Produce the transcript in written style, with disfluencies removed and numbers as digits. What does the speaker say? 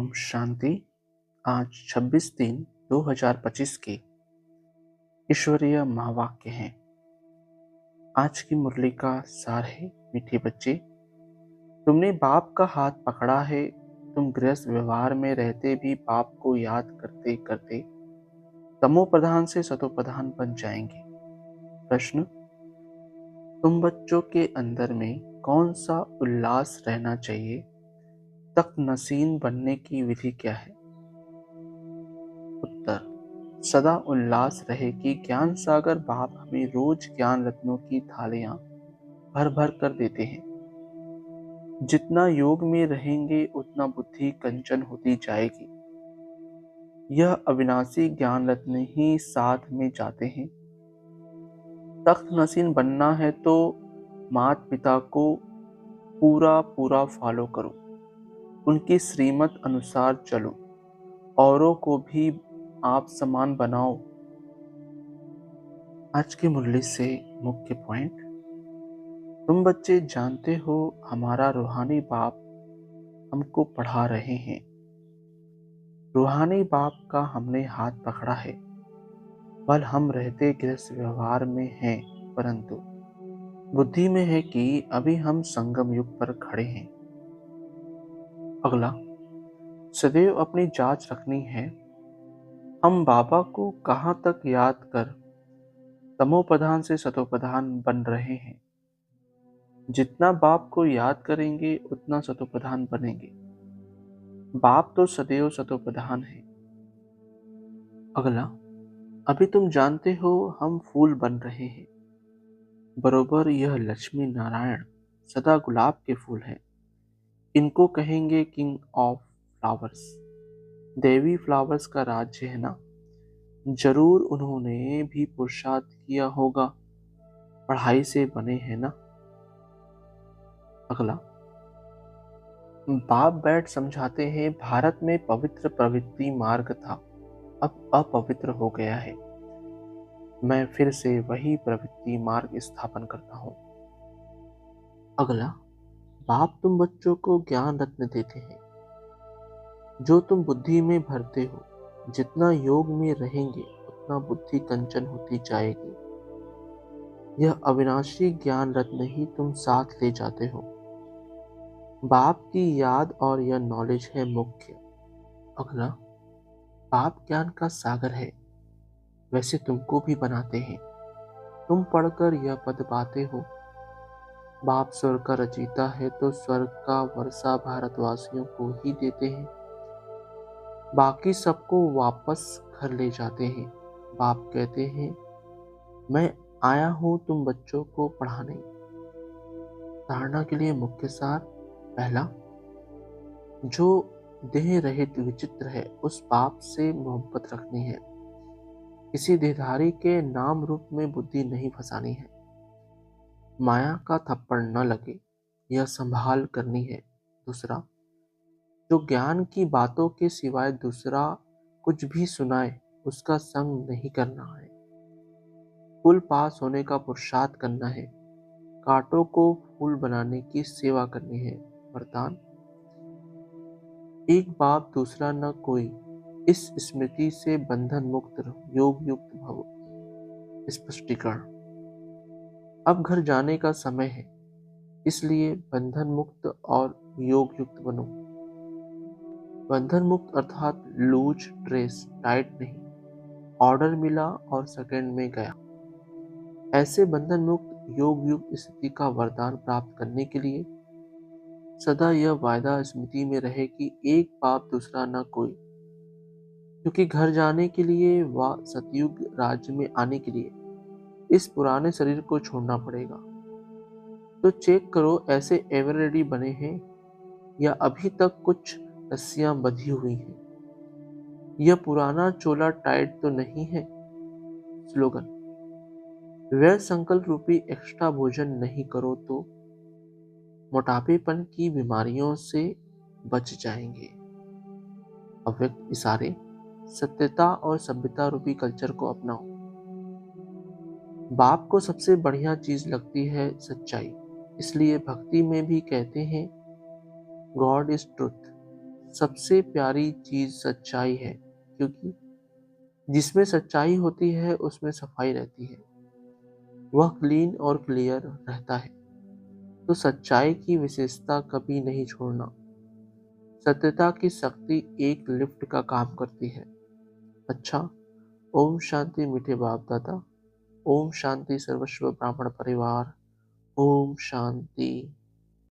ओम शांति। आज 26/3/2025 की ईश्वरीय महावाक्य हैं। आज की मुरली का सार है, मीठे बच्चे, तुमने बाप का हाथ पकड़ा है। तुम गृहस्थ व्यवहार में रहते भी बाप को याद करते करते तमो प्रधान से सतो प्रधान बन जाएंगे। प्रश्न, तुम बच्चों के अंदर में कौन सा उल्लास रहना चाहिए? तख्त नसीन बनने की विधि क्या है? उत्तर, सदा उल्लास रहे कि ज्ञान सागर बाप हमें रोज ज्ञान रत्नों की थालियां भर भर कर देते हैं। जितना योग में रहेंगे उतना बुद्धि कंचन होती जाएगी। यह अविनाशी ज्ञान रत्न ही साथ में जाते हैं। तख्त नसीन बनना है तो माता पिता को पूरा पूरा फॉलो करो, उनकी श्रीमत अनुसार चलो, औरों को भी आप समान बनाओ। आज की मुरली से मुख्य पॉइंट, तुम बच्चे जानते हो हमारा रूहानी बाप हमको पढ़ा रहे हैं। रूहानी बाप का हमने हाथ पकड़ा है। बल हम रहते गृहस्थ व्यवहार में हैं, परंतु बुद्धि में है कि अभी हम संगम युग पर खड़े हैं। अगला, सदैव अपनी जांच रखनी है। हम बाबा को कहाँ तक याद कर तमो प्रधान से सतो प्रधान बन रहे हैं। जितना बाप को याद करेंगे उतना सतो प्रधान बनेंगे। बाप तो सदैव सतो प्रधान है। अगला, अभी तुम जानते हो हम फूल बन रहे हैं। बरोबर यह लक्ष्मी नारायण सदा गुलाब के फूल हैं। इनको कहेंगे king of flowers. Devi flowers का राज्य है ना। जरूर उन्होंने भी पुरुषार्थ किया होगा, पढ़ाई से बने हैं ना। अगला, बाप बैठ समझाते हैं भारत में पवित्र प्रवृत्ति मार्ग था, अब अपवित्र हो गया है। मैं फिर से वही प्रवृत्ति मार्ग स्थापन करता हूँ। अगला, बाप तुम बच्चों को ज्ञान रत्न देते हैं जो तुम बुद्धि में भरते हो। जितना योग में रहेंगे उतना बुद्धि कंचन होती जाएगी। यह अविनाशी ज्ञान रत्न ही तुम साथ ले जाते हो। बाप की याद और यह नॉलेज है मुख्य। अगला, बाप ज्ञान का सागर है, वैसे तुमको भी बनाते हैं। तुम पढ़कर यह पद पाते हो, बाप स्वर्ग का रचयिता है तो स्वर्ग का वर्षा भारतवासियों को ही देते हैं, बाकी सबको वापस घर ले जाते हैं। बाप कहते हैं मैं आया हूं तुम बच्चों को पढ़ाने। धारणा के लिए मुख्य सार, पहला, जो देह रहित विचित्र है उस बाप से मोहब्बत रखनी है। किसी देहधारी के नाम रूप में बुद्धि नहीं फंसानी है। माया का थप्पड़ न लगे, यह संभाल करनी है। दूसरा, जो ज्ञान की बातों के सिवाय दूसरा कुछ भी सुनाए उसका संग नहीं करना है। फूल पास होने का पुरुषार्थ करना है। कांटों को फूल बनाने की सेवा करनी है। वरदान, एक बाप दूसरा न कोई, इस स्मृति से बंधन मुक्त रहो, योग युक्त भव। स्पष्टीकरण, अब घर जाने का समय है, इसलिए बंधन मुक्त और योग युक्त बनो। बंधन मुक्त अर्थात लूज ड्रेस, टाइट नहीं। ऑर्डर मिला और सेकंड में गया। ऐसे बंधन मुक्त योग युक्त स्थिति का वरदान प्राप्त करने के लिए सदा यह वायदा स्मृति में रहे कि एक बाप दूसरा न कोई। क्योंकि घर जाने के लिए व सतयुग राज्य में आने के लिए इस पुराने शरीर को छोड़ना पड़ेगा। तो चेक करो ऐसे एवर रेडी बने हैं या अभी तक कुछ रस्सियां बंधी हुई हैं। यह पुराना चोला टाइट तो नहीं है। स्लोगन, व्यर्थ संकल्प रूपी एक्स्ट्रा भोजन नहीं करो तो मोटापेपन की बीमारियों से बच जाएंगे। अव्यक्त इशारे, सत्यता और सभ्यता रूपी कल्चर को अपनाओ। बाप को सबसे बढ़िया चीज लगती है सच्चाई, इसलिए भक्ति में भी कहते हैं गॉड इज ट्रुथ। सबसे प्यारी चीज सच्चाई है, क्योंकि जिसमें सच्चाई होती है उसमें सफाई रहती है, वह क्लीन और क्लियर रहता है। तो सच्चाई की विशेषता कभी नहीं छोड़ना। सत्यता की शक्ति एक लिफ्ट का काम करती है। अच्छा, ओम शांति मीठे बाप दादा। ओम शांति सर्वस्व ब्राह्मण परिवार। ओम शांति।